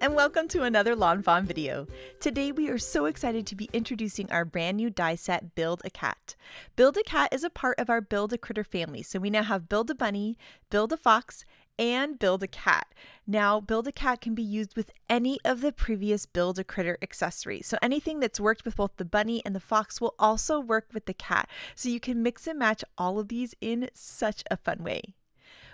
and welcome to another lawnfawn video. Today we are so excited to be introducing our brand new die set, Build a Cat. Build a Cat is a part of our Build a Critter family, so we now have Build a Bunny, Build a Fox, and Build a Cat. Now, Build a Cat can be used with any of the previous Build a Critter accessories. So anything that's worked with both the bunny and the fox will also work with the cat. So you can mix and match all of these in such a fun way.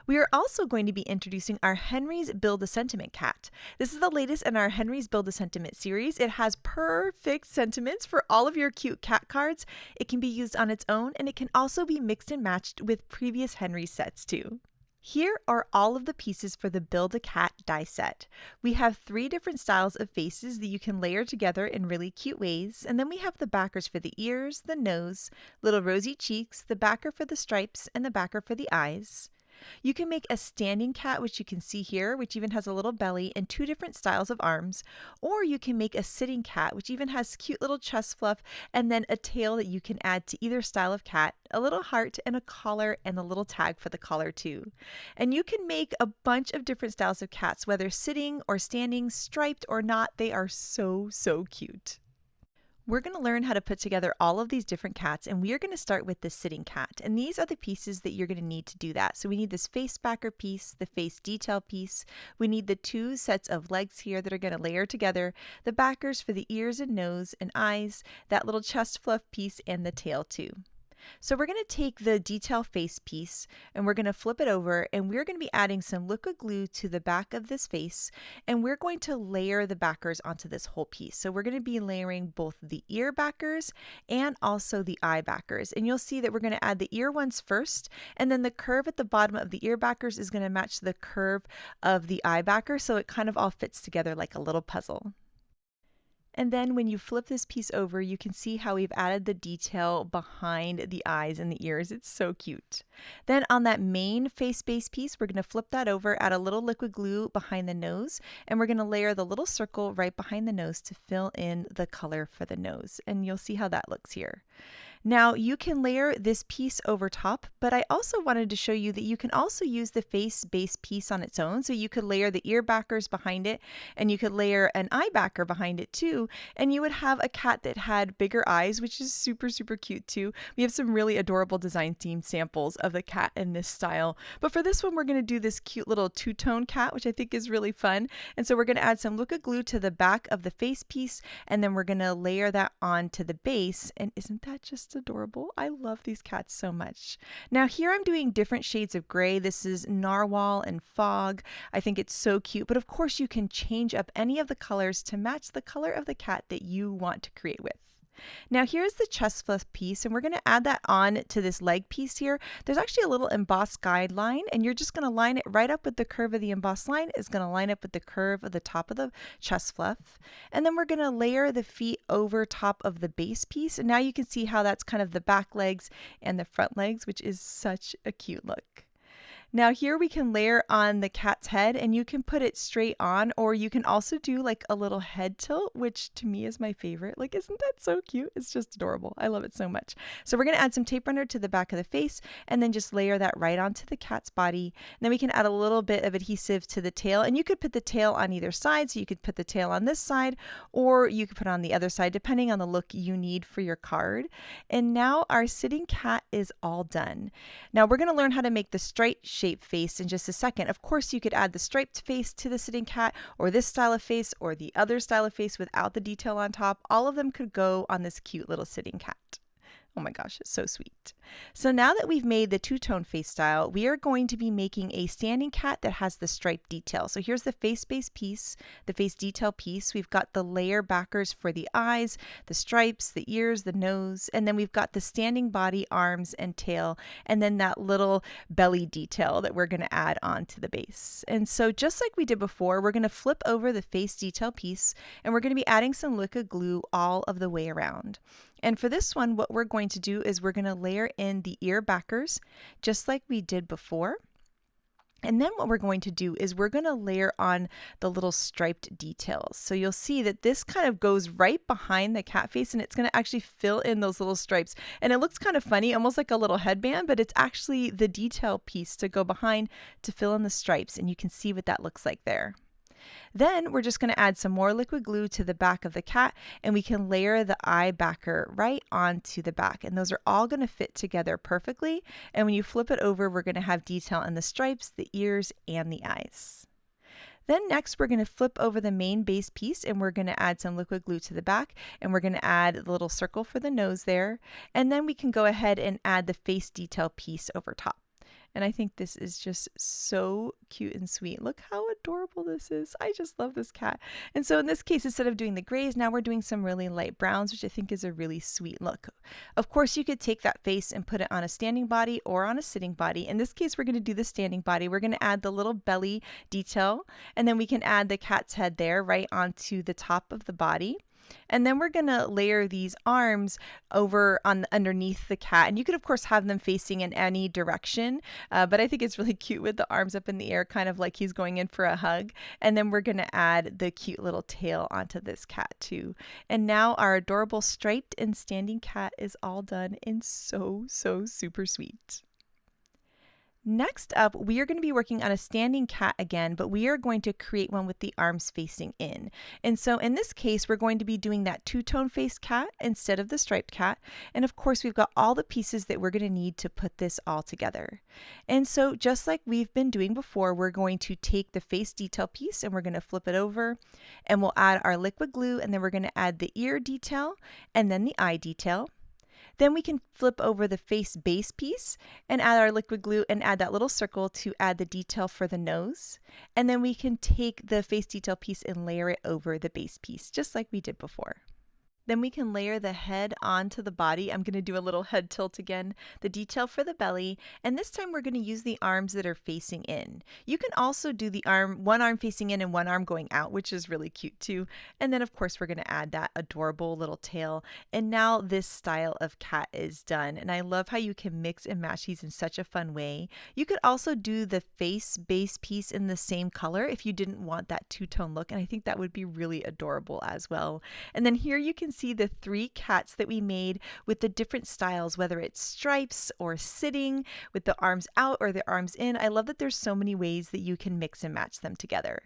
We are also going to be introducing our Henry's Build a Sentiment cat. This is the latest in our Henry's Build a Sentiment series. It has perfect sentiments for all of your cute cat cards. It can be used on its own, and it can also be mixed and matched with previous Henry sets too. Here are all of the pieces for the Build a Cat die set. We have 3 different styles of faces that you can layer together in really cute ways, and then we have the backers for the ears, the nose, little rosy cheeks, the backer for the stripes, and the backer for the eyes. You can make a standing cat, which you can see here, which even has a little belly and 2 different styles of arms, or you can make a sitting cat, which even has cute little chest fluff and then a tail that you can add to either style of cat, a little heart and a collar and a little tag for the collar too. And you can make a bunch of different styles of cats, whether sitting or standing, striped or not. They are so cute. We're going to learn how to put together all of these different cats, and we are going to start with the sitting cat. And these are the pieces that you're going to need to do that. So we need this face backer piece, the face detail piece. We need the 2 sets of legs here that are going to layer together, the backers for the ears and nose and eyes, that little chest fluff piece, and the tail too. So we're going to take the detail face piece and we're going to flip it over, and we're going to be adding some liquid glue to the back of this face, and we're going to layer the backers onto this whole piece. So we're going to be layering both the ear backers and also the eye backers, and you'll see that we're going to add the ear ones first, and then the curve at the bottom of the ear backers is going to match the curve of the eye backer, so it kind of all fits together like a little puzzle. And then when you flip this piece over, you can see how we've added the detail behind the eyes and the ears. It's so cute. Then on that main face base piece, we're going to flip that over, add a little liquid glue behind the nose, and we're going to layer the little circle right behind the nose to fill in the color for the nose. And you'll see how that looks here. Now you can layer this piece over top, but I also wanted to show you that you can also use the face base piece on its own. So you could layer the ear backers behind it, and you could layer an eye backer behind it too, and you would have a cat that had bigger eyes, which is super cute too. We have some really adorable design theme samples of the cat in this style, but for this one we're going to do this cute little 2-tone cat, which I think is really fun. And so we're going to add some liquid glue to the back of the face piece, and then we're going to layer that onto the base. And isn't that just adorable? I love these cats so much. Now here I'm doing different shades of gray. This is narwhal and fog. I think it's so cute, but of course you can change up any of the colors to match the color of the cat that you want to create with. Now here's the chest fluff piece, and we're going to add that on to this leg piece here. There's actually a little embossed guideline, and you're just going to line it right up with the curve of the embossed line. It's going to line up with the curve of the top of the chest fluff. And then we're going to layer the feet over top of the base piece, and now you can see how that's kind of the back legs and the front legs, which is such a cute look. Now here we can layer on the cat's head, and you can put it straight on, or you can also do like a little head tilt, which to me is my favorite. Like, isn't that so cute? It's just adorable. I love it so much. So we're going to add some tape runner to the back of the face, and then just layer that right onto the cat's body. And then we can add a little bit of adhesive to the tail, and you could put the tail on either side. So you could put the tail on this side, or you could put it on the other side, depending on the look you need for your card. And now our sitting cat is all done. Now we're going to learn how to make the striped shape face in just a second. Of course, you could add the striped face to the sitting cat, or this style of face, or the other style of face without the detail on top. All of them could go on this cute little sitting cat. Oh my gosh, it's so sweet. So now that we've made the 2-tone face style, we are going to be making a standing cat that has the striped detail. So here's the face base piece, the face detail piece. We've got the layer backers for the eyes, the stripes, the ears, the nose, and then we've got the standing body, arms, and tail, and then that little belly detail that we're going to add onto the base. And so just like we did before, we're going to flip over the face detail piece, and we're going to be adding some liquid glue all of the way around. And for this one, what we're going to do is we're going to layer in the ear backers just like we did before. And then what we're going to do is we're going to layer on the little striped details. So you'll see that this kind of goes right behind the cat face, and it's going to actually fill in those little stripes. And it looks kind of funny, almost like a little headband, but it's actually the detail piece to go behind to fill in the stripes. And you can see what that looks like there. Then we're just going to add some more liquid glue to the back of the cat, and we can layer the eye backer right onto the back. And those are all going to fit together perfectly. And when you flip it over, we're going to have detail in the stripes, the ears, and the eyes. Then next we're going to flip over the main base piece, and we're going to add some liquid glue to the back, and we're going to add a little circle for the nose there. And then we can go ahead and add the face detail piece over top. And I think this is just so cute and sweet. Look how adorable this is. I just love this cat. And so in this case, instead of doing the grays, now we're doing some really light browns, which I think is a really sweet look. Of course, you could take that face and put it on a standing body or on a sitting body. In this case, we're going to do the standing body. We're going to add the little belly detail, and then we can add the cat's head there right onto the top of the body. And then we're going to layer these arms over on underneath the cat. And you could, of course, have them facing in any direction. But I think it's really cute with the arms up in the air, kind of like he's going in for a hug. And then we're going to add the cute little tail onto this cat too. And now our adorable striped and standing cat is all done and so super sweet. Next up, we are going to be working on a standing cat again, but we are going to create one with the arms facing in. And so in this case, we're going to be doing that two-tone face cat instead of the striped cat. And of course, we've got all the pieces that we're going to need to put this all together. And so just like we've been doing before, we're going to take the face detail piece and we're going to flip it over, and we'll add our liquid glue, and then we're going to add the ear detail and then the eye detail. Then we can flip over the face base piece and add our liquid glue and add that little circle to add the detail for the nose. And then we can take the face detail piece and layer it over the base piece, just like we did before. Then we can layer the head onto the body. I'm going to do a little head tilt again, the detail for the belly, and this time we're going to use the arms that are facing in. You can also do the one arm facing in and one arm going out, which is really cute too. And then of course we're going to add that adorable little tail. And now this style of cat is done. And I love how you can mix and match these in such a fun way. You could also do the face base piece in the same color if you didn't want that two-tone look, and I think that would be really adorable as well. And then here you can see the 3 cats that we made with the different styles, whether it's stripes or sitting with the arms out or the arms in. I love that there's so many ways that you can mix and match them together.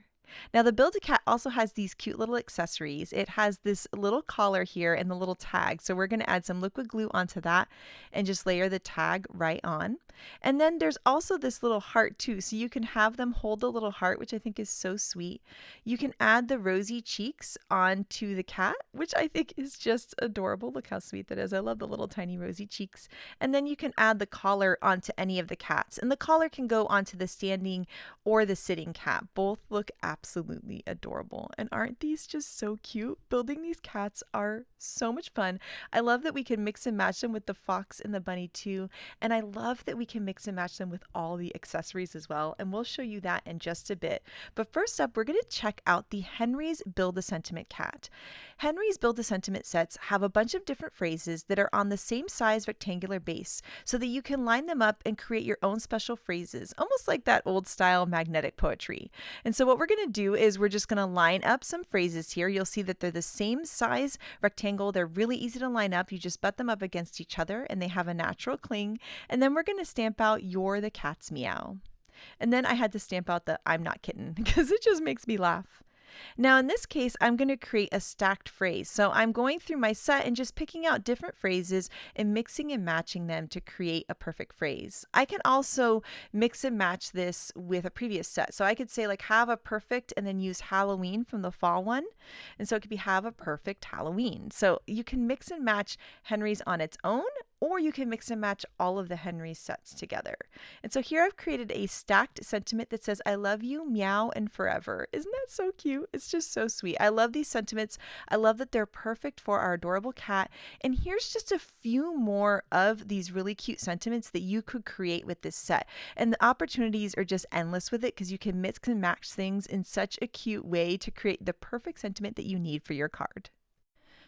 Now the Build-A-Cat also has these cute little accessories. It has this little collar here and the little tag. So we're going to add some liquid glue onto that and just layer the tag right on. And then there's also this little heart too. So you can have them hold the little heart, which I think is so sweet. You can add the rosy cheeks onto the cat, which I think is just adorable. Look how sweet that is. I love the little tiny rosy cheeks. And then you can add the collar onto any of the cats. And the collar can go onto the standing or the sitting cat. Both look absolutely adorable. And aren't these just so cute? Building these cats are so much fun. I love that we can mix and match them with the fox and the bunny too. And I love that we can mix and match them with all the accessories as well. And we'll show you that in just a bit. But first up, we're going to check out the Henry's Build-A-Sentiment cat. Henry's Build-A-Sentiment sets have a bunch of different phrases that are on the same size rectangular base so that you can line them up and create your own special phrases, almost like that old style magnetic poetry. And so what we're going to do is we're just going to line up some phrases here. You'll see that they're the same size rectangle. They're really easy to line up. You just butt them up against each other and they have a natural cling. And then we're going to stamp out "You're the cat's meow." And then I had to stamp out the "I'm not kitten" because it just makes me laugh. Now in this case, I'm going to create a stacked phrase. So I'm going through my set and just picking out different phrases and mixing and matching them to create a perfect phrase. I can also mix and match this with a previous set. So I could say like "have a perfect" and then use Halloween from the fall one. And so it could be "have a perfect Halloween." So you can mix and match Henry's on its own, or you can mix and match all of the Henry sets together. And so here I've created a stacked sentiment that says "I love you, meow, and forever." Isn't that so cute? It's just so sweet. I love these sentiments. I love that they're perfect for our adorable cat. And here's just a few more of these really cute sentiments that you could create with this set. And the opportunities are just endless with it because you can mix and match things in such a cute way to create the perfect sentiment that you need for your card.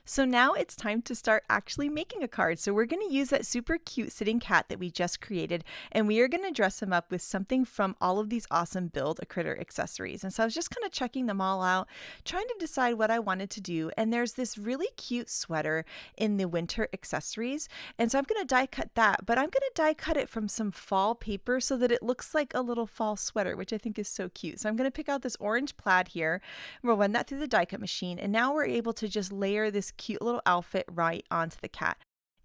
So now it's time to start actually making a card. So we're going to use that super cute sitting cat that we just created, and we are going to dress him up with something from all of these awesome Build a Critter accessories. And so I was just kind of checking them all out, trying to decide what I wanted to do. And there's this really cute sweater in the winter accessories. And so I'm going to die cut that, but I'm going to die cut it from some fall paper so that it looks like a little fall sweater, which I think is so cute. So I'm going to pick out this orange plaid here. We'll run that through the die cut machine, and now we're able to just layer this cute little outfit right onto the cat.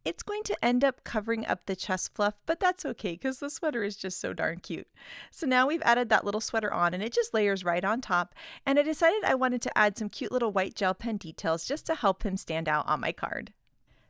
It's going to end up covering up the chest fluff, but that's okay because the sweater is just so darn cute. So now we've added that little sweater on, and it just layers right on top. And I decided I wanted to add some cute little white gel pen details just to help him stand out on my card.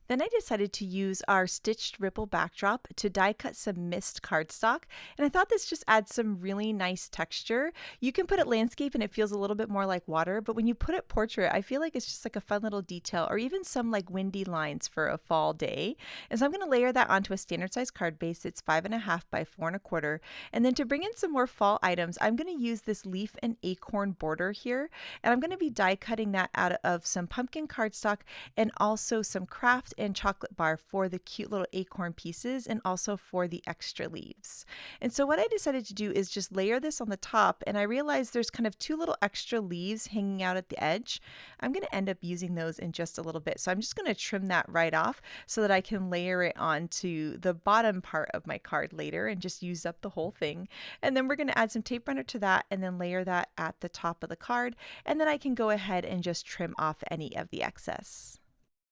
Then I decided to use our stitched ripple backdrop to die cut some mist cardstock, and I thought this just adds some really nice texture. You can put it landscape and it feels a little bit more like water, but when you put it portrait, I feel like it's just like a fun little detail, or even some like windy lines for a fall day. And so I'm going to layer that onto a standard size card base. It's 5.5 by 4.25. And then to bring in some more fall items, I'm going to use this leaf and acorn border here, and I'm going to be die cutting that out of some pumpkin cardstock and also some kraft and chocolate bar for the cute little acorn pieces and also for the extra leaves. And so what I decided to do is just layer this on the top, and I realized there's kind of two little extra leaves hanging out at the edge. I'm going to end up using those in just a little bit. So I'm just going to trim that right off so that I can layer it onto the bottom part of my card later and just use up the whole thing. And then we're going to add some tape runner to that and then layer that at the top of the card. And then I can go ahead and just trim off any of the excess.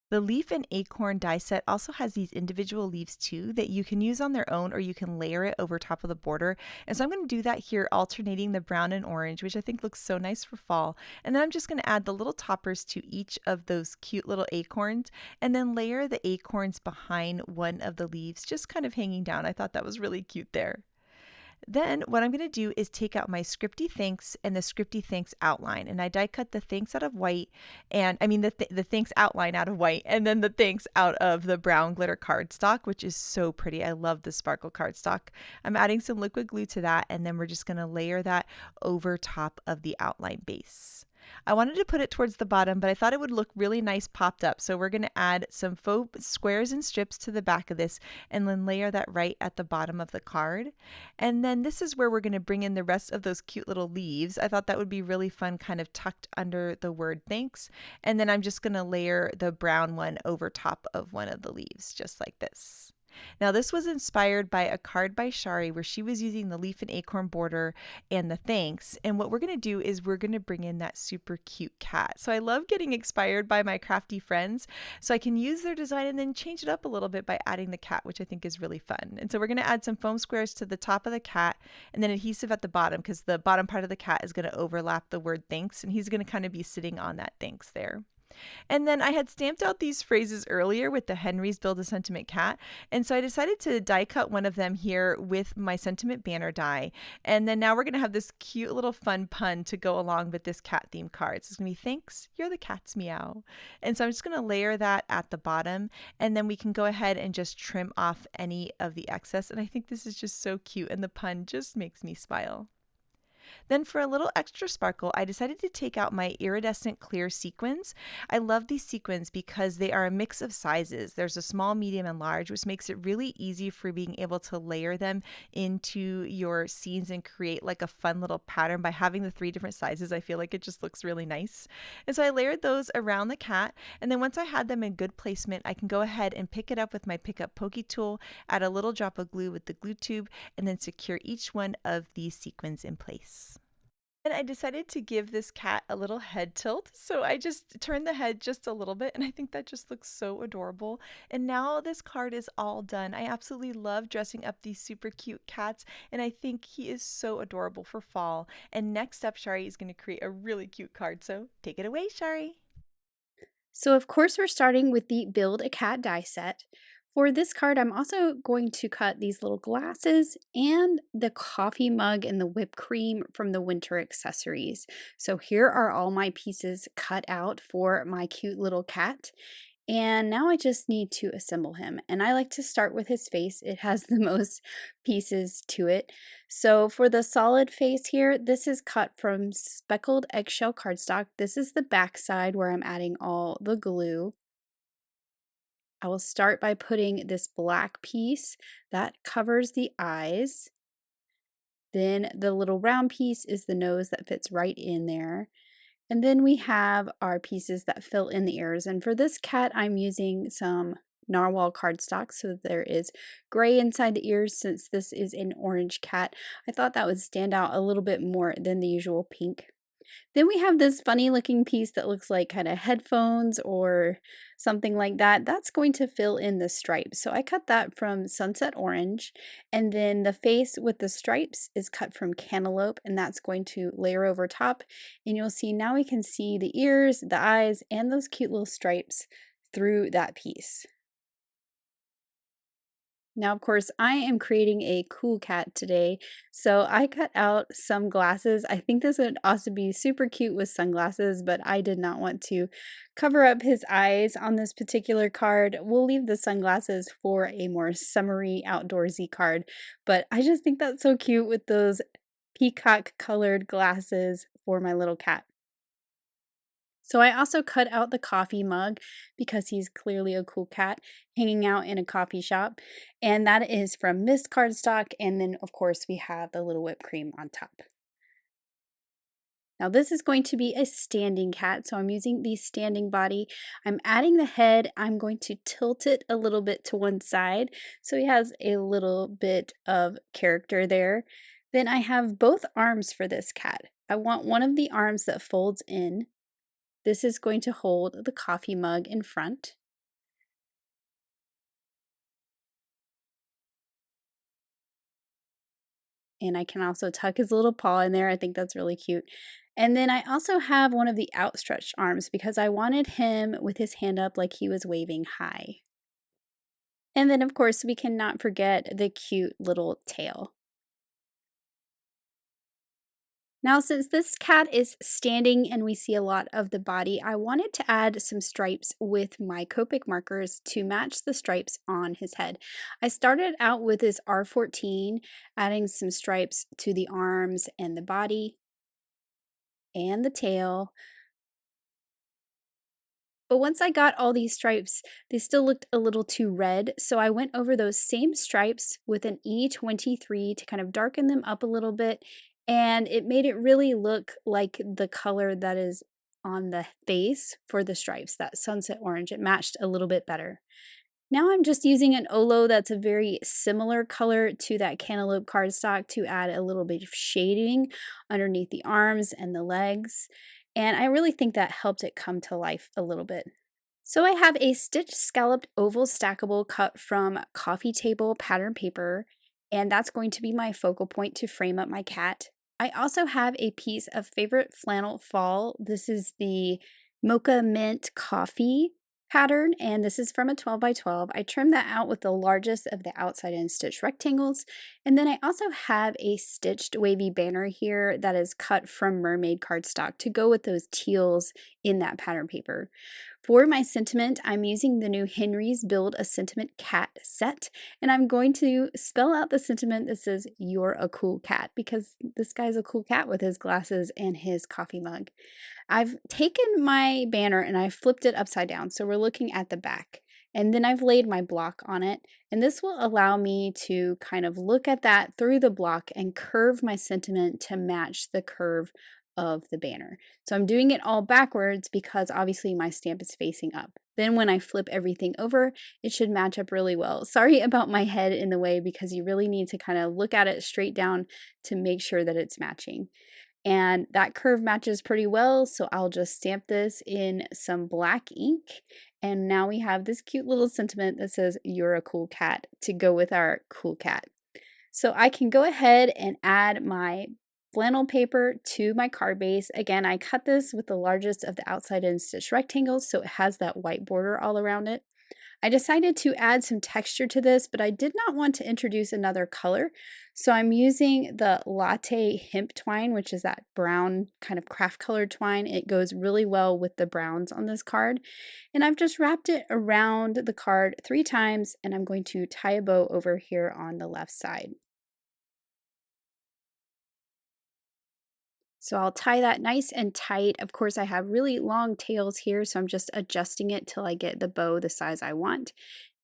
The leaf and acorn die set also has these individual leaves too that you can use on their own, or you can layer it over top of the border. And so I'm going to do that here, alternating the brown and orange, which I think looks so nice for fall. And then I'm just going to add the little toppers to each of those cute little acorns and then layer the acorns behind one of the leaves, just kind of hanging down. I thought that was really cute there. Then what I'm going to do is take out my Scripty Thanks and the Scripty Thanks outline, and I die cut the thanks out of white, and I mean the thanks outline out of white, and then the thanks out of the brown glitter cardstock, which is so pretty. I love the sparkle cardstock. I'm adding some liquid glue to that, and then we're just going to layer that over top of the outline base. I wanted to put it towards the bottom, but I thought it would look really nice popped up. So we're going to add some faux squares and strips to the back of this and then layer that right at the bottom of the card. And then this is where we're going to bring in the rest of those cute little leaves. I thought that would be really fun, kind of tucked under the word thanks. And then I'm just going to layer the brown one over top of one of the leaves, just like this. Now this was inspired by a card by Shari where she was using the leaf and acorn border and the thanks, and what we're going to do is we're going to bring in that super cute cat. So I love getting inspired by my crafty friends, so I can use their design and then change it up a little bit by adding the cat, which I think is really fun. And so we're going to add some foam squares to the top of the cat and then adhesive at the bottom, because the bottom part of the cat is going to overlap the word thanks, and he's going to kind of be sitting on that thanks there. And then I had stamped out these phrases earlier with the Henry's Build a Sentiment cat. And so I decided to die cut one of them here with my sentiment banner die. And then now we're going to have this cute little fun pun to go along with this cat themed card. So it's going to be thanks, you're the cat's meow. And so I'm just going to layer that at the bottom, and then we can go ahead and just trim off any of the excess. And I think this is just so cute, and the pun just makes me smile. Then for a little extra sparkle, I decided to take out my iridescent clear sequins. I love these sequins because they are a mix of sizes. There's a small, medium, and large, which makes it really easy for being able to layer them into your scenes and create like a fun little pattern by having the 3 different sizes. I feel like it just looks really nice. And so I layered those around the cat, and then once I had them in good placement, I can go ahead and pick it up with my pick up pokey tool, add a little drop of glue with the glue tube, and then secure each one of these sequins in place. And I decided to give this cat a little head tilt, so I just turned the head just a little bit, and I think that just looks so adorable. And now this card is all done. I absolutely love dressing up these super cute cats, and I think he is so adorable for fall. And next up, Shari is going to create a really cute card, so take it away, Shari. So of course we're starting with the Build a Cat die set. For this card, I'm also going to cut these little glasses and the coffee mug and the whipped cream from the winter accessories. So here are all my pieces cut out for my cute little cat. And now I just need to assemble him. And I like to start with his face. It has the most pieces to it. So for the solid face here, this is cut from speckled eggshell cardstock. This is the back side where I'm adding all the glue. I will start by putting this black piece that covers the eyes. Then the little round piece is the nose that fits right in there. And then we have our pieces that fill in the ears. And for this cat, I'm using some narwhal cardstock. So there is gray inside the ears since this is an orange cat. I thought that would stand out a little bit more than the usual pink. Then we have this funny looking piece that looks like kind of headphones or something like that. That's going to fill in the stripes. So I cut that from sunset orange, and then the face with the stripes is cut from cantaloupe, and that's going to layer over top. And you'll see now we can see the ears, the eyes, and those cute little stripes through that piece. Now, of course, I am creating a cool cat today, so I cut out some glasses. I think this would also be super cute with sunglasses, but I did not want to cover up his eyes on this particular card. We'll leave the sunglasses for a more summery, outdoorsy card, but I just think that's so cute with those peacock colored glasses for my little cat. So I also cut out the coffee mug because he's clearly a cool cat hanging out in a coffee shop. And that is from Miss Cardstock. And then of course we have the little whipped cream on top. Now this is going to be a standing cat, so I'm using the standing body. I'm adding the head. I'm going to tilt it a little bit to one side so he has a little bit of character there. Then I have both arms for this cat. I want one of the arms that folds in. This is going to hold the coffee mug in front. And I can also tuck his little paw in there. I think that's really cute. And then I also have one of the outstretched arms because I wanted him with his hand up like he was waving hi. And then of course we cannot forget the cute little tail. Now, since this cat is standing and we see a lot of the body, I wanted to add some stripes with my Copic markers to match the stripes on his head. I started out with this R14, adding some stripes to the arms and the body and the tail. But once I got all these stripes, they still looked a little too red, so I went over those same stripes with an E23 to kind of darken them up a little bit, and it made it really look like the color that is on the face for the stripes, that sunset orange. It matched a little bit better. Now I'm just using an Olo that's a very similar color to that cantaloupe cardstock to add a little bit of shading underneath the arms and the legs. And I really think that helped it come to life a little bit. So I have a stitched scalloped oval stackable cut from coffee table pattern paper, and that's going to be my focal point to frame up my cat. I also have a piece of favorite flannel fall. This is the mocha mint coffee pattern, and this is from a 12 by 12. I trimmed that out with the largest of the outside in stitch rectangles. And then I also have a stitched wavy banner here that is cut from mermaid cardstock to go with those teals in that pattern paper. For my sentiment, I'm using the new Henry's Build a Sentiment Cat set, and I'm going to spell out the sentiment that says, "You're a cool cat," because this guy's a cool cat with his glasses and his coffee mug. I've taken my banner and I flipped it upside down, so we're looking at the back. And then I've laid my block on it, and this will allow me to kind of look at that through the block and curve my sentiment to match the curve of the banner. So I'm doing it all backwards because obviously my stamp is facing up. Then when I flip everything over, it should match up really well. Sorry about my head in the way because you really need to kind of look at it straight down to make sure that it's matching. And that curve matches pretty well, so I'll just stamp this in some black ink. And now we have this cute little sentiment that says, "You're a cool cat," to go with our cool cat. So I can go ahead and add my flannel paper to my card base. Again, I cut this with the largest of the outside in stitch rectangles, so it has that white border all around it. I decided to add some texture to this, but I did not want to introduce another color. So I'm using the latte hemp twine, which is that brown kind of craft colored twine. It goes really well with the browns on this card. And I've just wrapped it around the card 3 times, and I'm going to tie a bow over here on the left side. So I'll tie that nice and tight. Of course, I have really long tails here, so I'm just adjusting it till I get the bow the size I want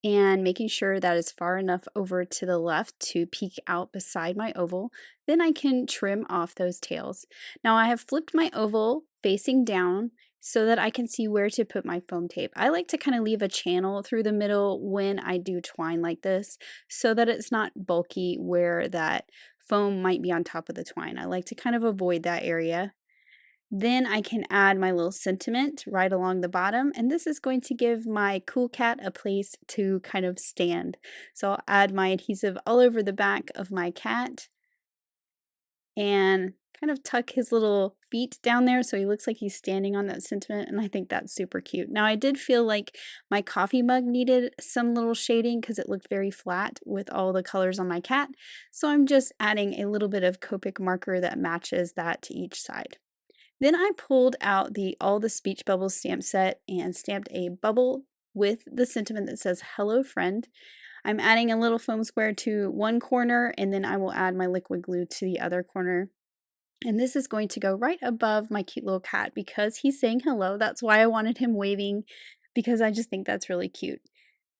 and making sure that is far enough over to the left to peek out beside my oval. Then I can trim off those tails. Now I have flipped my oval facing down so that I can see where to put my foam tape. I like to kind of leave a channel through the middle when I do twine like this so that it's not bulky where that foam might be on top of the twine. I like to kind of avoid that area. Then I can add my little sentiment right along the bottom, and this is going to give my cool cat a place to kind of stand. So I'll add my adhesive all over the back of my cat and kind of tuck his little feet down there so he looks like he's standing on that sentiment, and I think that's super cute. Now I did feel like my coffee mug needed some little shading because it looked very flat with all the colors on my cat, so I'm just adding a little bit of Copic marker that matches that to each side. Then I pulled out the All the Speech Bubbles stamp set and stamped a bubble with the sentiment that says "Hello Friend." I'm adding a little foam square to one corner, and then I will add my liquid glue to the other corner. And this is going to go right above my cute little cat because he's saying hello. That's why I wanted him waving, because I just think that's really cute.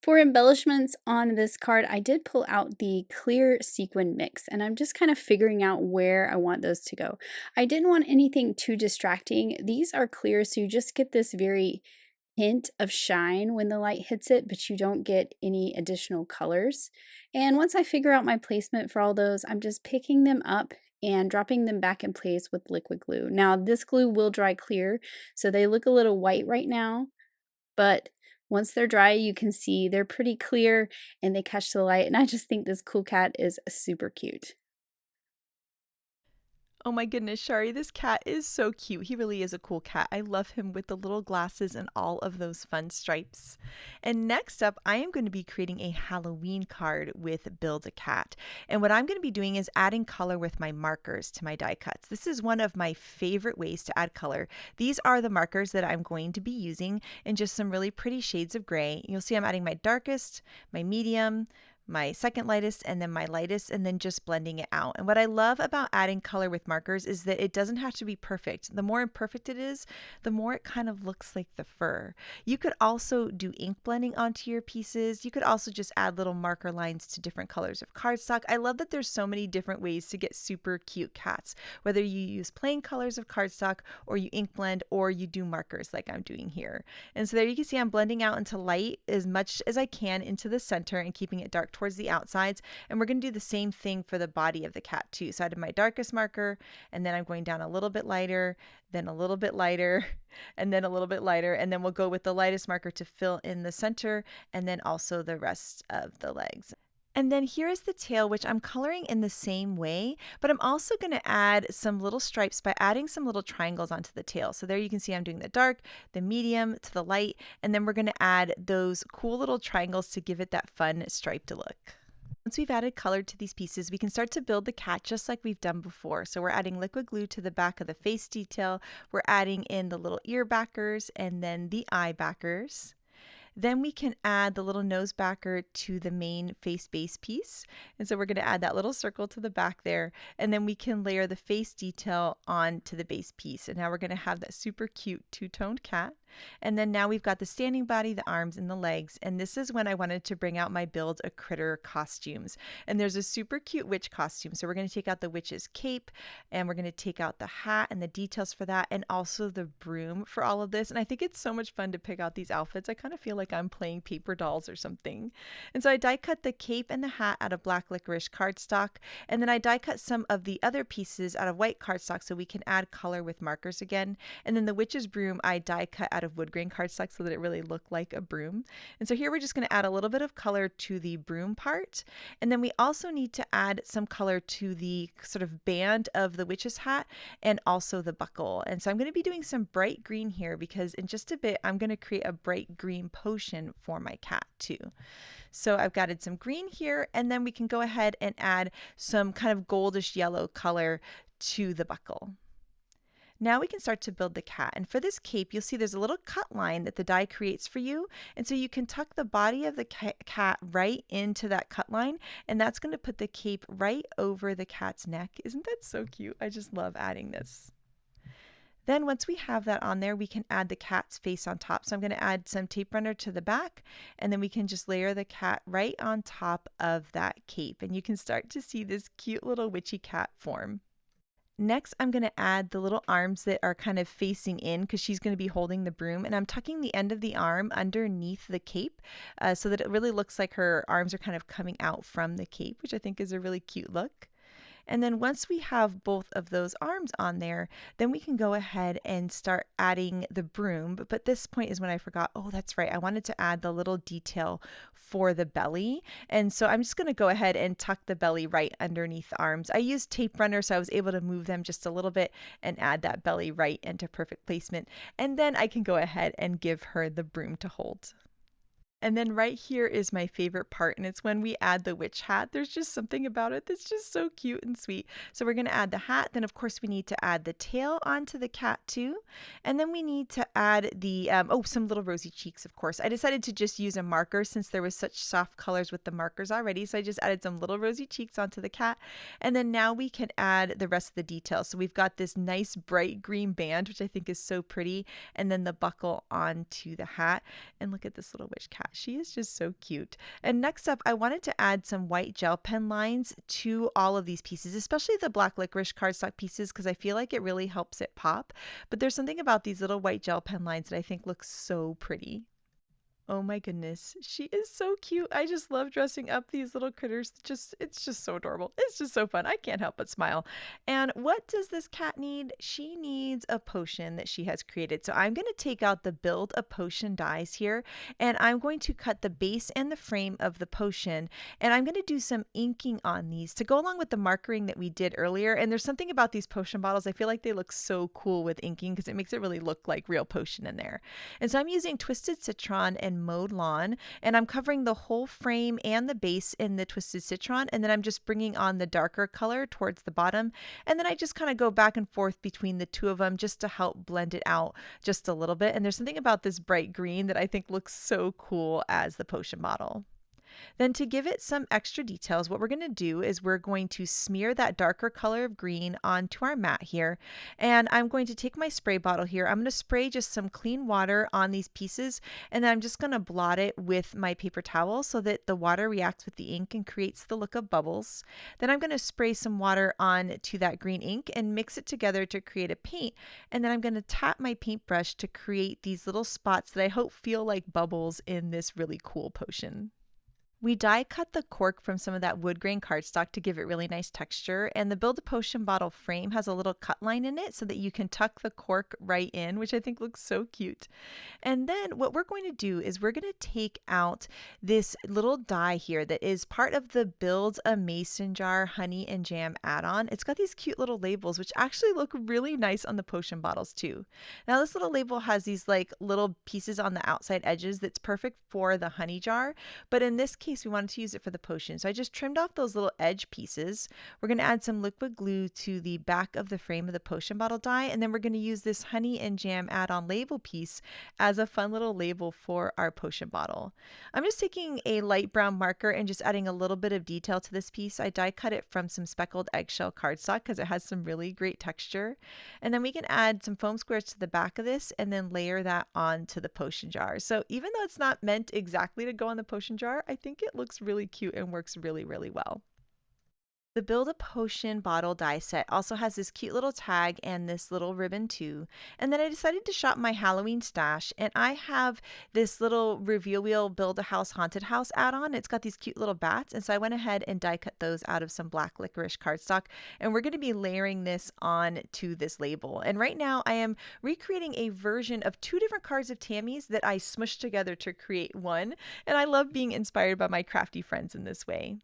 For embellishments on this card, I did pull out the clear sequin mix, and I'm just kind of figuring out where I want those to go. I didn't want anything too distracting. These are clear, so you just get this very hint of shine when the light hits it, but you don't get any additional colors. And once I figure out my placement for all those, I'm just picking them up and dropping them back in place with liquid glue. Now, this glue will dry clear, so they look a little white right now, but once they're dry, you can see they're pretty clear and they catch the light, and I just think this cool cat is super cute. Oh my goodness, Shari, this cat is so cute. He really is a cool cat. I love him with the little glasses and all of those fun stripes. And next up, I am going to be creating a Halloween card with Build a Cat. And what I'm going to be doing is adding color with my markers to my die cuts. This is one of my favorite ways to add color. These are the markers that I'm going to be using in just some really pretty shades of gray. You'll see I'm adding my darkest, my medium, my second lightest, and then my lightest, and then just blending it out. And what I love about adding color with markers is that it doesn't have to be perfect. The more imperfect it is, the more it kind of looks like the fur. You could also do ink blending onto your pieces. You could also just add little marker lines to different colors of cardstock. I love that there's so many different ways to get super cute cats, whether you use plain colors of cardstock or you ink blend or you do markers like I'm doing here. And so there you can see I'm blending out into light as much as I can into the center and keeping it dark towards the outsides. And we're going to do the same thing for the body of the cat too. So I did my darkest marker, and then I'm going down a little bit lighter, then a little bit lighter, and then a little bit lighter, and then we'll go with the lightest marker to fill in the center and then also the rest of the legs. And then here is the tail, which I'm coloring in the same way, but I'm also going to add some little stripes by adding some little triangles onto the tail. So there you can see I'm doing the dark, the medium to the light, and then we're going to add those cool little triangles to give it that fun striped look. Once we've added color to these pieces, we can start to build the cat just like we've done before. So we're adding liquid glue to the back of the face detail. We're adding in the little ear backers and then the eye backers. Then we can add the little nose backer to the main face base piece. And so we're going to add that little circle to the back there. And then we can layer the face detail onto the base piece. And now we're going to have that super cute two-toned cat. And then now we've got the standing body, the arms, and the legs. And this is when I wanted to bring out my Build a Critter costumes. And there's a super cute witch costume. So we're going to take out the witch's cape, and we're going to take out the hat and the details for that, and also the broom for all of this. And I think it's so much fun to pick out these outfits. I kind of feel like I'm playing paper dolls or something. And so I die cut the cape and the hat out of black licorice cardstock. And then I die cut some of the other pieces out of white cardstock so we can add color with markers again. And then the witch's broom I die cut out of wood grain cardstock so that it really looked like a broom. And so here we're just going to add a little bit of color to the broom part. And then we also need to add some color to the sort of band of the witch's hat and also the buckle. And so I'm going to be doing some bright green here because in just a bit I'm going to create a bright green potion for my cat too. So I've added some green here, and then we can go ahead and add some kind of goldish yellow color to the buckle. Now we can start to build the cat. And for this cape, you'll see there's a little cut line that the die creates for you. And so you can tuck the body of the cat right into that cut line. And that's going to put the cape right over the cat's neck. Isn't that so cute? I just love adding this. Then once we have that on there, we can add the cat's face on top. So I'm going to add some tape runner to the back, and then we can just layer the cat right on top of that cape. And you can start to see this cute little witchy cat form. Next, I'm going to add the little arms that are kind of facing in because she's going to be holding the broom. And I'm tucking the end of the arm underneath the cape so that it really looks like her arms are kind of coming out from the cape, which I think is a really cute look. And then once we have both of those arms on there, then we can go ahead and start adding the broom. But this point is when I forgot, oh, that's right. I wanted to add the little detail for the belly. And so I'm just going to go ahead and tuck the belly right underneath the arms. I used tape runner, so I was able to move them just a little bit and add that belly right into perfect placement. And then I can go ahead and give her the broom to hold. And then right here is my favorite part, and it's when we add the witch hat. There's just something about it that's just so cute and sweet. So we're going to add the hat. Then, of course, we need to add the tail onto the cat too. And then we need to add the, some little rosy cheeks, of course. I decided to just use a marker since there was such soft colors with the markers already. So I just added some little rosy cheeks onto the cat. And then now we can add the rest of the details. So we've got this nice bright green band, which I think is so pretty. And then the buckle onto the hat. And look at this little witch cat. She is just so cute. And next up, I wanted to add some white gel pen lines to all of these pieces, especially the black licorice cardstock pieces, because I feel like it really helps it pop. But there's something about these little white gel pen lines that I think looks so pretty. Oh my goodness, she is so cute. I just love dressing up these little critters. It's just so adorable. It's just so fun. I can't help but smile. And what does this cat need? She needs a potion that she has created. So I'm going to take out the Build a Potion dies here, and I'm going to cut the base and the frame of the potion, and I'm going to do some inking on these to go along with the markering that we did earlier. And there's something about these potion bottles. I feel like they look so cool with inking because it makes it really look like real potion in there. And so I'm using Twisted Citron and Mowed Lawn, and I'm covering the whole frame and the base in the Twisted Citron, and then I'm just bringing on the darker color towards the bottom, and then I just kind of go back and forth between the two of them just to help blend it out just a little bit. And there's something about this bright green that I think looks so cool as the potion bottle. Then to give it some extra details, what we're going to do is we're going to smear that darker color of green onto our mat here. And I'm going to take my spray bottle here. I'm going to spray just some clean water on these pieces, and then I'm just going to blot it with my paper towel so that the water reacts with the ink and creates the look of bubbles. Then I'm going to spray some water on to that green ink and mix it together to create a paint. And then I'm going to tap my paintbrush to create these little spots that I hope feel like bubbles in this really cool potion. We die cut the cork from some of that wood grain cardstock to give it really nice texture, and the Build a Potion bottle frame has a little cut line in it so that you can tuck the cork right in, which I think looks so cute. And then what we're going to do is we're going to take out this little die here that is part of the Build a Mason Jar Honey and Jam add-on. It's got these cute little labels which actually look really nice on the potion bottles too. Now this little label has these like little pieces on the outside edges that's perfect for the honey jar, but in this case we wanted to use it for the potion. So I just trimmed off those little edge pieces. We're going to add some liquid glue to the back of the frame of the potion bottle die, and then we're going to use this honey and jam add-on label piece as a fun little label for our potion bottle. I'm just taking a light brown marker and just adding a little bit of detail to this piece. I die cut it from some speckled eggshell cardstock because it has some really great texture. And then we can add some foam squares to the back of this and then layer that onto the potion jar. So even though it's not meant exactly to go on the potion jar, I think it looks really cute and works really, really well. The Build a Potion bottle die set also has this cute little tag and this little ribbon too. And then I decided to shop my Halloween stash, and I have this little reveal wheel Build a House Haunted House add-on. It's got these cute little bats, and so I went ahead and die cut those out of some black licorice cardstock, and we're going to be layering this on to this label. And right now I am recreating a version of two different cards of Tammy's that I smushed together to create one, and I love being inspired by my crafty friends in this way.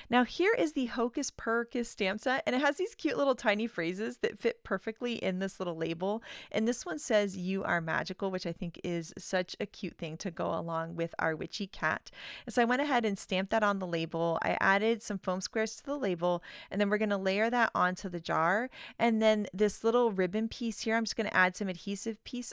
Now here is the Hocus Pocus stamp set, and it has these cute little tiny phrases that fit perfectly in this little label. And this one says, "You are magical," which I think is such a cute thing to go along with our witchy cat. And so I went ahead and stamped that on the label. I added some foam squares to the label, and then we're going to layer that onto the jar. And then this little ribbon piece here, I'm just going to add some adhesive piece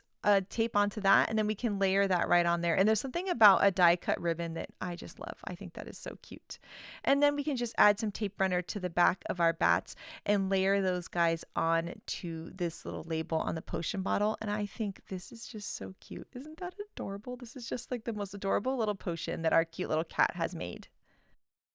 tape onto that, and then we can layer that right on there. And there's something about a die cut ribbon that I just love. I think that is so cute. And then we can just add some tape runner to the back of our bats and layer those guys on to this little label on the potion bottle. And I think this is just so cute. Isn't that adorable? This is just like the most adorable little potion that our cute little cat has made.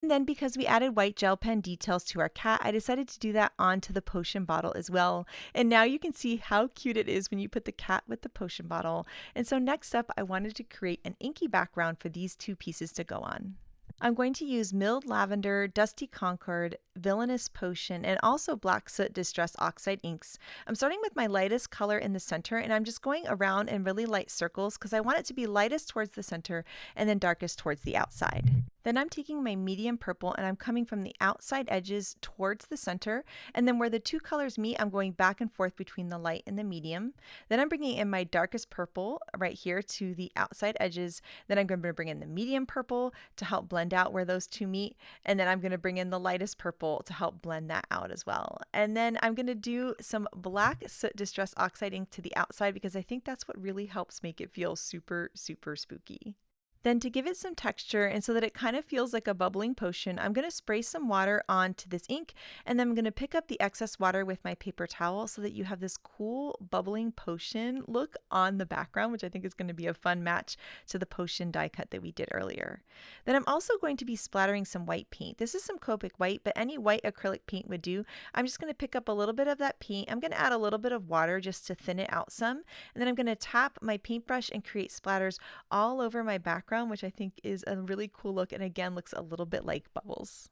And then because we added white gel pen details to our cat, I decided to do that onto the potion bottle as well. And now you can see how cute it is when you put the cat with the potion bottle. And so next up, I wanted to create an inky background for these two pieces to go on. I'm going to use Milled Lavender, Dusty Concord, Villainous Potion, and also Black Soot Distress Oxide inks. I'm starting with my lightest color in the center, and I'm just going around in really light circles because I want it to be lightest towards the center and then darkest towards the outside. Then I'm taking my medium purple and I'm coming from the outside edges towards the center, and then where the two colors meet, I'm going back and forth between the light and the medium. Then I'm bringing in my darkest purple right here to the outside edges. Then I'm going to bring in the medium purple to help blend out where those two meet, and then I'm going to bring in the lightest purple to help blend that out as well. And then I'm going to do some Black Soot Distress Oxide ink to the outside because I think that's what really helps make it feel super, super spooky. Then to give it some texture and so that it kind of feels like a bubbling potion, I'm going to spray some water onto this ink, and then I'm going to pick up the excess water with my paper towel so that you have this cool bubbling potion look on the background, which I think is going to be a fun match to the potion die cut that we did earlier. Then I'm also going to be splattering some white paint. This is some Copic white, but any white acrylic paint would do. I'm just going to pick up a little bit of that paint. I'm going to add a little bit of water just to thin it out some, and then I'm going to tap my paintbrush and create splatters all over my background, which I think is a really cool look and again looks a little bit like bubbles.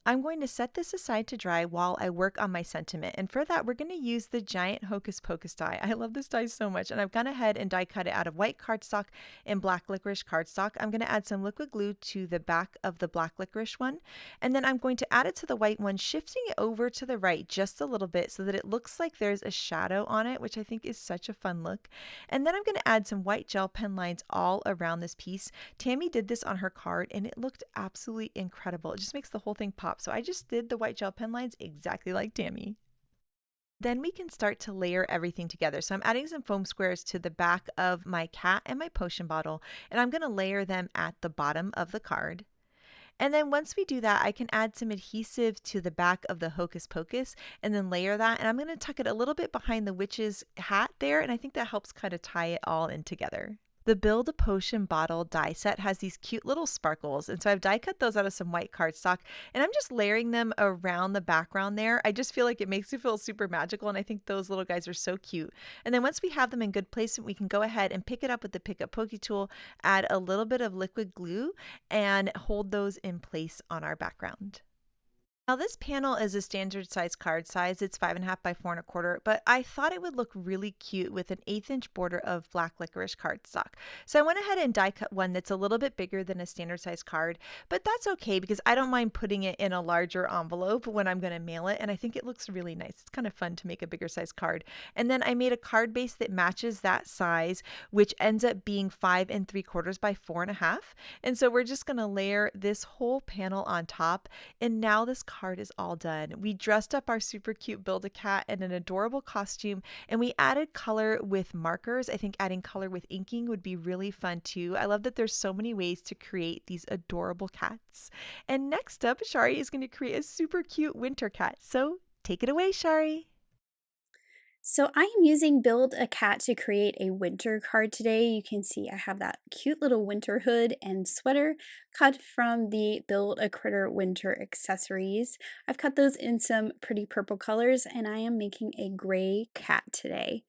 I'm going to set this aside to dry while I work on my sentiment, and for that we're going to use the giant Hocus Pocus die. I love this die so much, and I've gone ahead and die cut it out of white cardstock and black licorice cardstock. I'm going to add some liquid glue to the back of the black licorice one, and then I'm going to add it to the white one, shifting it over to the right just a little bit so that it looks like there's a shadow on it, which I think is such a fun look. And then I'm going to add some white gel pen lines all around this piece. Tammy did this on her card and it looked absolutely incredible. It just makes the whole thing pop. So I just did the white gel pen lines exactly like Tammy. Then we can start to layer everything together. So I'm adding some foam squares to the back of my cat and my potion bottle, and I'm going to layer them at the bottom of the card. And then once we do that, I can add some adhesive to the back of the Hocus Pocus and then layer that. And I'm going to tuck it a little bit behind the witch's hat there, and I think that helps kind of tie it all in together. The Build a Potion bottle die set has these cute little sparkles, and so I've die cut those out of some white cardstock, and I'm just layering them around the background there. I just feel like it makes it feel super magical, and I think those little guys are so cute. And then once we have them in good place, we can go ahead and pick it up with the Pick Up Pokey tool, add a little bit of liquid glue, and hold those in place on our background. Now this panel is a standard size card size. It's 5.5 by 4.25, but I thought it would look really cute with an 1/8 inch border of black licorice cardstock. So I went ahead and die cut one that's a little bit bigger than a standard size card, but that's okay because I don't mind putting it in a larger envelope when I'm going to mail it, and I think it looks really nice. It's kind of fun to make a bigger size card. And then I made a card base that matches that size, which ends up being 5 3/4 by 4.5. And so we're just going to layer this whole panel on top, and now this card is all done. We dressed up our super cute Build-A-Cat in an adorable costume, and we added color with markers. I think adding color with inking would be really fun too. I love that there's so many ways to create these adorable cats. And next up, Shari is going to create a super cute winter cat. So take it away, Shari. So I am using Build a Cat to create a winter card today. You can see I have that cute little winter hood and sweater cut from the Build a Critter winter accessories. I've cut those in some pretty purple colors, and I am making a gray cat today.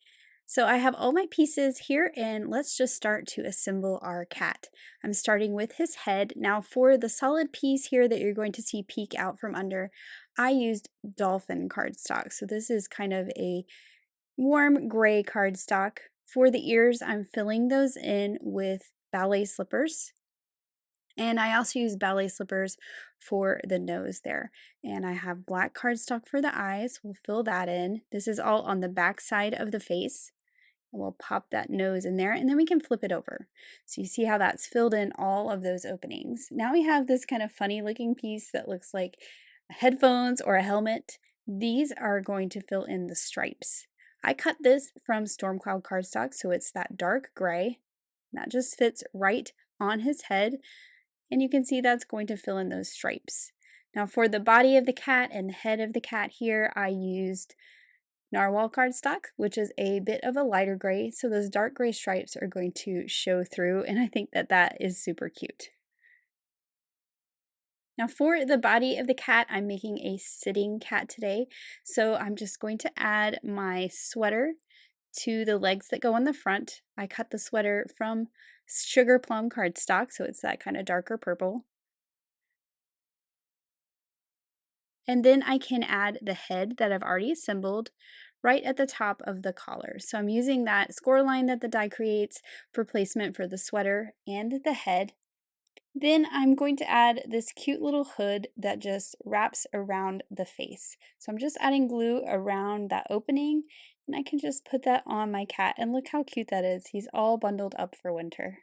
So I have all my pieces here, and let's just start to assemble our cat. I'm starting with his head. Now for the solid piece here that you're going to see peek out from under, I used dolphin cardstock. So this is kind of a warm gray cardstock. For the ears, I'm filling those in with ballet slippers. And I also use ballet slippers for the nose there. And I have black cardstock for the eyes. We'll fill that in. This is all on the back side of the face. And we'll pop that nose in there, and then we can flip it over. So you see how that's filled in all of those openings. Now we have this kind of funny looking piece that looks like headphones or a helmet. These are going to fill in the stripes. I cut this from Storm Cloud cardstock, so it's that dark gray. That just fits right on his head, and you can see that's going to fill in those stripes. Now for the body of the cat and the head of the cat here, I used narwhal cardstock, which is a bit of a lighter gray, so those dark gray stripes are going to show through, and I think that that is super cute. Now for the body of the cat, I'm making a sitting cat today, so I'm just going to add my sweater to the legs that go on the front. I cut the sweater from sugar plum cardstock, so it's that kind of darker purple. And then I can add the head that I've already assembled right at the top of the collar. So I'm using that score line that the die creates for placement for the sweater and the head. Then I'm going to add this cute little hood that just wraps around the face. So I'm just adding glue around that opening, and I can just put that on my cat, and look how cute that is. He's all bundled up for winter.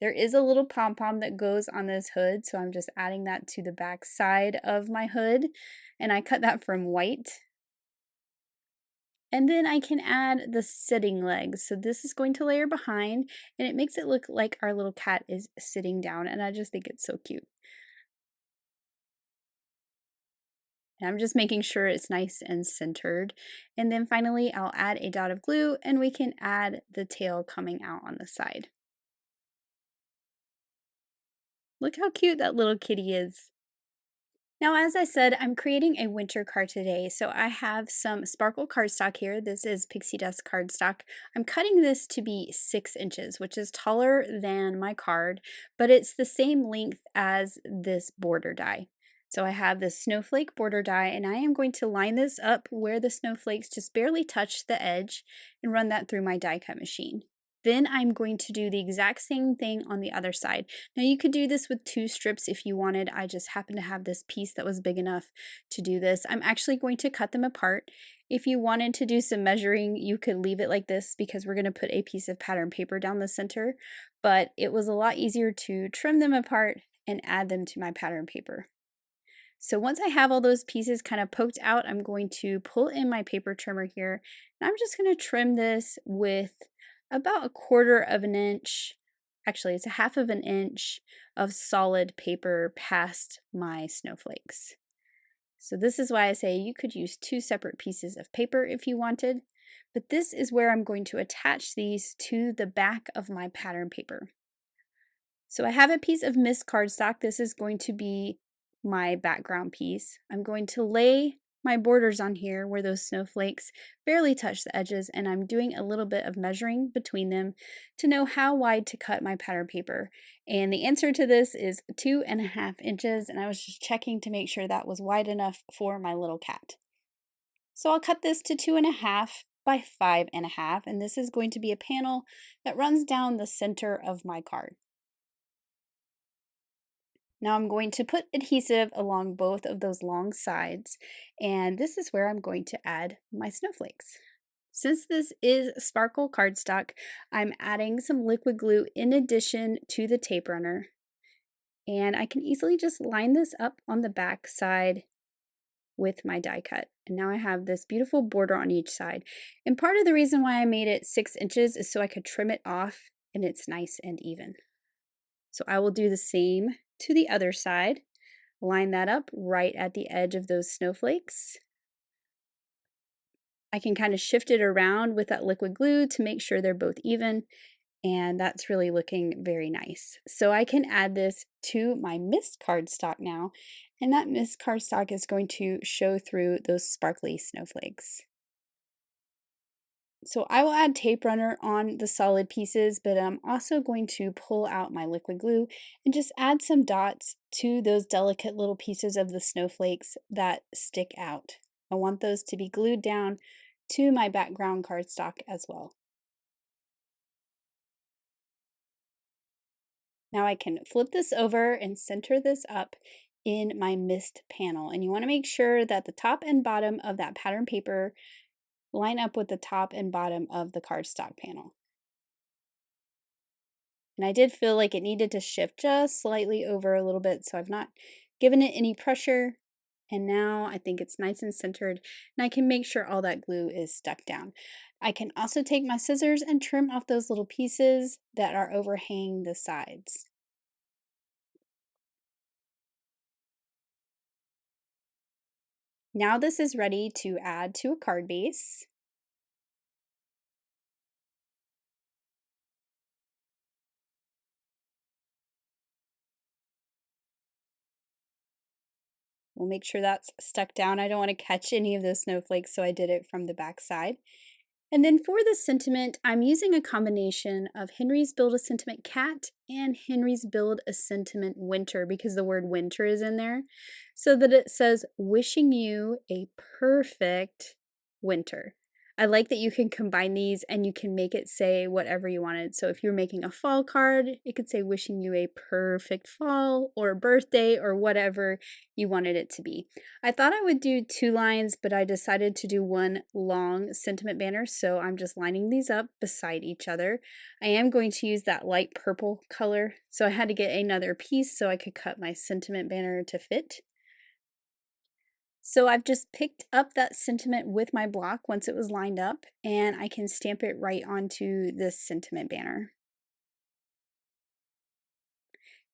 There is a little pom-pom that goes on this hood, so I'm just adding that to the back side of my hood, and I cut that from white. And then I can add the sitting legs. So this is going to layer behind, and it makes it look like our little cat is sitting down, and I just think it's so cute. And I'm just making sure it's nice and centered. And then finally, I'll add a dot of glue, and we can add the tail coming out on the side. Look how cute that little kitty is. Now, as I said, I'm creating a winter card today, so I have some sparkle cardstock here. This is pixie dust cardstock. I'm cutting this to be 6 inches, which is taller than my card, but it's the same length as this border die. So I have this snowflake border die, and I am going to line this up where the snowflakes just barely touch the edge and run that through my die cut machine. Then I'm going to do the exact same thing on the other side. Now you could do this with 2 strips if you wanted. I just happen to have this piece that was big enough to do this. I'm actually going to cut them apart. If you wanted to do some measuring, you could leave it like this because we're going to put a piece of pattern paper down the center, but it was a lot easier to trim them apart and add them to my pattern paper. So once I have all those pieces kind of poked out, I'm going to pull in my paper trimmer here, and I'm just going to trim this with about 1/4 of an inch, actually it's 1/2 of an inch of solid paper past my snowflakes. So this is why I say you could use 2 separate pieces of paper if you wanted, but this is where I'm going to attach these to the back of my pattern paper. So I have a piece of mist cardstock. This is going to be my background piece. I'm going to lay my borders on here where those snowflakes barely touch the edges, and I'm doing a little bit of measuring between them to know how wide to cut my pattern paper. And the answer to this is 2.5 inches, and I was just checking to make sure that was wide enough for my little cat. So I'll cut this to 2.5 by 5.5, and this is going to be a panel that runs down the center of my card. Now I'm going to put adhesive along both of those long sides, and this is where I'm going to add my snowflakes. Since this is sparkle cardstock, I'm adding some liquid glue in addition to the tape runner, and I can easily just line this up on the back side with my die cut. And now I have this beautiful border on each side. And part of the reason why I made it 6 inches is so I could trim it off and it's nice and even. So I will do the same to the other side. Line that up right at the edge of those snowflakes. I can kind of shift it around with that liquid glue to make sure they're both even, and that's really looking very nice. So I can add this to my mist cardstock now, and that mist cardstock is going to show through those sparkly snowflakes. So I will add tape runner on the solid pieces, but I'm also going to pull out my liquid glue and just add some dots to those delicate little pieces of the snowflakes that stick out. I want those to be glued down to my background cardstock as well. Now I can flip this over and center this up in my mist panel. And you want to make sure that the top and bottom of that pattern paper line up with the top and bottom of the cardstock panel. And I did feel like it needed to shift just slightly over a little bit, so I've not given it any pressure, And now I think it's nice and centered, and I can make sure all that glue is stuck down. I can also take my scissors and trim off those little pieces that are overhanging the sides. Now this is ready to add to a card base. We'll make sure that's stuck down. I don't want to catch any of those snowflakes, so I did it from the back side. And then for the sentiment, I'm using a combination of Henry's Build a Sentiment Cat and Henry's Build a Sentiment Winter because the word winter is in there, so that it says, wishing you a perfect winter. I like that you can combine these and you can make it say whatever you wanted. So if you're making a fall card, it could say wishing you a perfect fall or birthday or whatever you wanted it to be. I thought I would do 2 lines, but I decided to do one long sentiment banner, so I'm just lining these up beside each other. I am going to use that light purple color, so I had to get another piece so I could cut my sentiment banner to fit. So I've just picked up that sentiment with my block once it was lined up, and I can stamp it right onto this sentiment banner.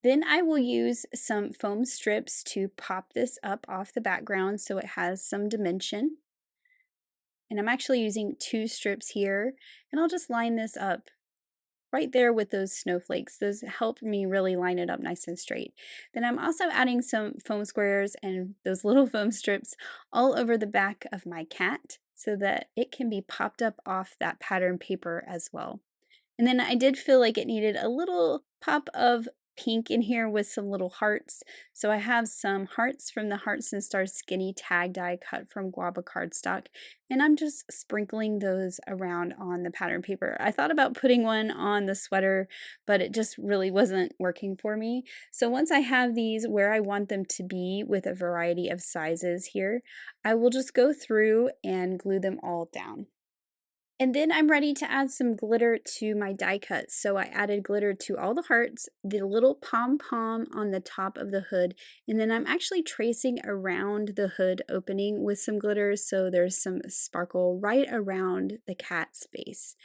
Then I will use some foam strips to pop this up off the background so it has some dimension. And I'm actually using 2 strips here, and I'll just line this up right there with those snowflakes. Those help me really line it up nice and straight. Then I'm also adding some foam squares and those little foam strips all over the back of my cat so that it can be popped up off that pattern paper as well. And then I did feel like it needed a little pop of pink in here with some little hearts. So I have some hearts from the Hearts and Stars skinny tag die cut from guava cardstock. And I'm just sprinkling those around on the pattern paper. I thought about putting one on the sweater, but it just really wasn't working for me. So once I have these where I want them to be with a variety of sizes here, I will just go through and glue them all down. And then I'm ready to add some glitter to my die cut. So I added glitter to all the hearts, the little pom-pom on the top of the hood, and then I'm actually tracing around the hood opening with some glitter so there's some sparkle right around the cat's face.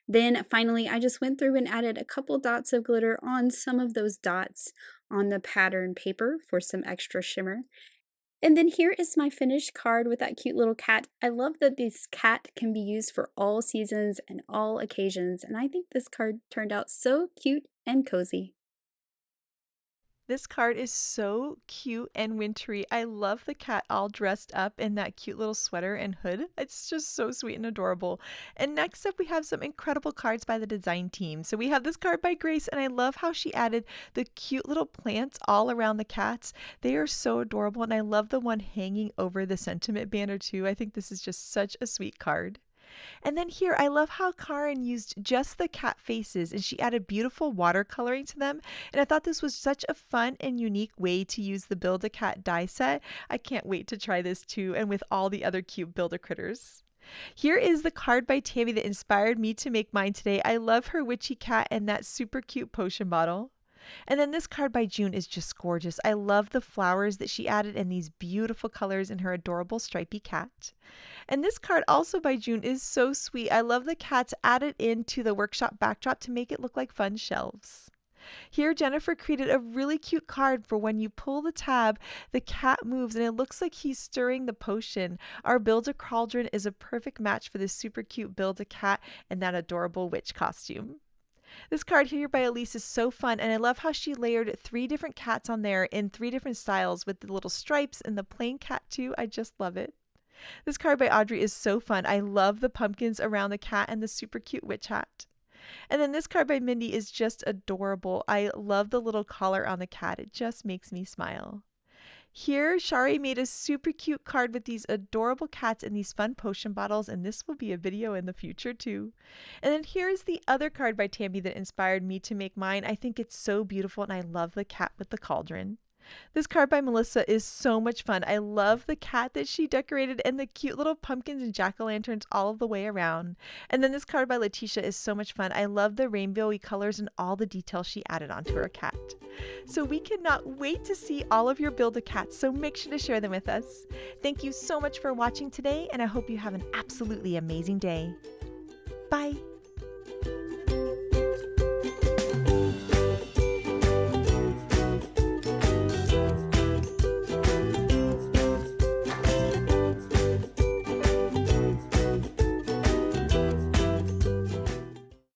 Then finally, I just went through and added a couple dots of glitter on some of those dots on the pattern paper for some extra shimmer. And then here is my finished card with that cute little cat. I love that this cat can be used for all seasons and all occasions, and I think this card turned out so cute and cozy. This card is so cute and wintry. I love the cat all dressed up in that cute little sweater and hood. It's just so sweet and adorable. And next up, we have some incredible cards by the design team. So we have this card by Grace, and I love how she added the cute little plants all around the cats. They are so adorable, and I love the one hanging over the sentiment banner too. I think this is just such a sweet card. And then here, I love how Karen used just the cat faces and she added beautiful watercoloring to them. And I thought this was such a fun and unique way to use the Build-A-Cat die set. I can't wait to try this too, and with all the other cute Build-A-Critters. Here is the card by Tammy that inspired me to make mine today. I love her witchy cat and that super cute potion bottle. And then this card by June is just gorgeous. I love the flowers that she added and these beautiful colors in her adorable stripy cat. And this card also by June is so sweet. I love the cats added into the workshop backdrop to make it look like fun shelves. Here, Jennifer created a really cute card for when you pull the tab, the cat moves and it looks like he's stirring the potion. Our Build-A-Cauldron is a perfect match for this super cute Build-A-Cat and that adorable witch costume. This card here by Elise is so fun, and I love how she layered 3 different cats on there in 3 different styles with the little stripes and the plain cat too. I just love it. This card by Audrey is so fun. I love the pumpkins around the cat and the super cute witch hat. And then this card by Mindy is just adorable. I love the little collar on the cat. It just makes me smile. Here, Shari made a super cute card with these adorable cats and these fun potion bottles, and this will be a video in the future too. And then here's the other card by Tammy that inspired me to make mine. I think it's so beautiful, and I love the cat with the cauldron. This card by Melissa is so much fun. I love the cat that she decorated and the cute little pumpkins and jack-o'-lanterns all of the way around. And then this card by Letitia is so much fun. I love the rainbowy colors and all the details she added onto her cat. So we cannot wait to see all of your Build-A-Cats, so make sure to share them with us. Thank you so much for watching today, and I hope you have an absolutely amazing day. Bye!